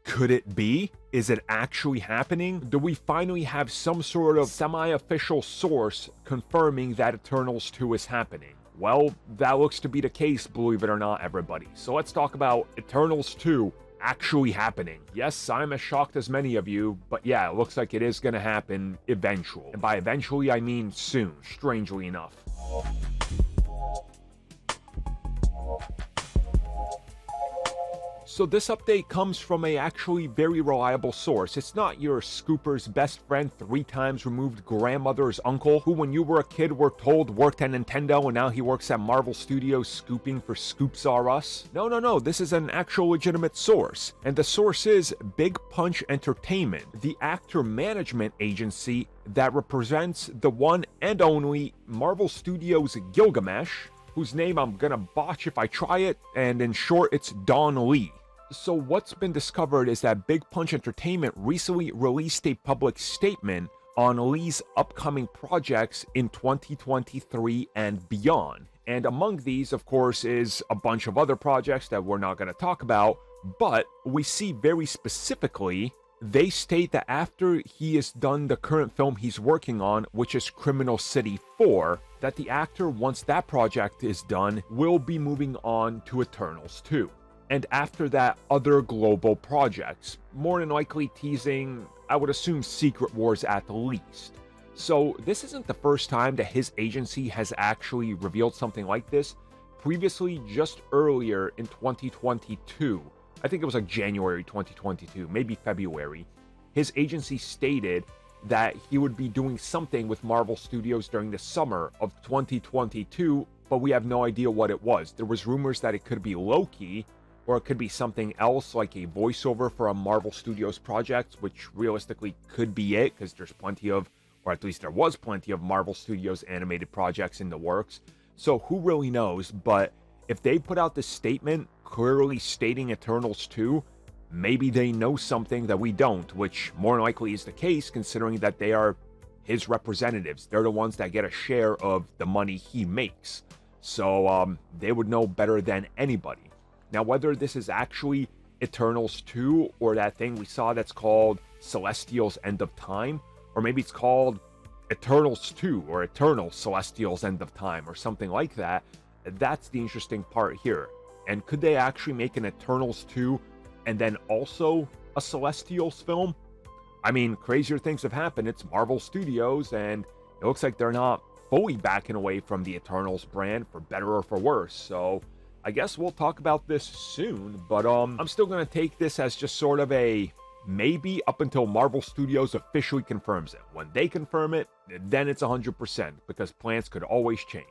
Could it be? Is it actually happening? Do we finally have some sort of semi-official source confirming that Eternals 2 is happening? Well, that looks to be the case, believe it or not, everybody. So let's talk about Eternals 2 actually happening. Yes, I'm as shocked as many of you, but yeah, it looks like it is gonna happen eventually. And by eventually, I mean soon, strangely enough. So this update comes from a actually very reliable source. It's not your scooper's best friend, 3 times removed grandmother's uncle, who when you were a kid were told worked at Nintendo and now he works at Marvel Studios scooping for Scoops R Us. No, this is an actual legitimate source. And the source is Big Punch Entertainment, the actor management agency that represents the one and only Marvel Studios Gilgamesh, whose name I'm gonna botch if I try it, and in short, it's Don Lee. So what's been discovered is that Big Punch Entertainment recently released a public statement on Lee's upcoming projects in 2023 and beyond. And among these, of course, is a bunch of other projects that we're not going to talk about, but we see very specifically, they state that after he has done the current film he's working on, which is Criminal City 4, that the actor, once that project is done, will be moving on to Eternals 2. And after that, other global projects, more than likely teasing, I would assume, Secret Wars at the least. So this isn't the first time that his agency has actually revealed something like this. Previously, just earlier in 2022, I think it was like January 2022, maybe February, his agency stated that he would be doing something with Marvel Studios during the summer of 2022, but we have no idea what it was. There was rumors that it could be Loki, or it could be something else like a voiceover for a Marvel Studios project, which realistically could be it, because there's plenty of, or at least there was plenty of Marvel Studios animated projects in the works. So who really knows? But if they put out this statement clearly stating Eternals 2, maybe they know something that we don't, which more than likely is the case considering that they are his representatives. They're the ones that get a share of the money he makes. So they would know better than anybody. Now, whether this is actually Eternals 2 or that thing we saw that's called Celestial's End of Time, or maybe it's called Eternals 2 or Eternal Celestial's End of Time or something like that, that's the interesting part here. And could they actually make an Eternals 2 and then also a Celestials film? I mean, crazier things have happened. It's Marvel Studios, and it looks like they're not fully backing away from the Eternals brand, for better or for worse. So I guess we'll talk about this soon, but I'm still going to take this as just sort of a maybe up until Marvel Studios officially confirms it. When they confirm it, then it's 100%, because plans could always change.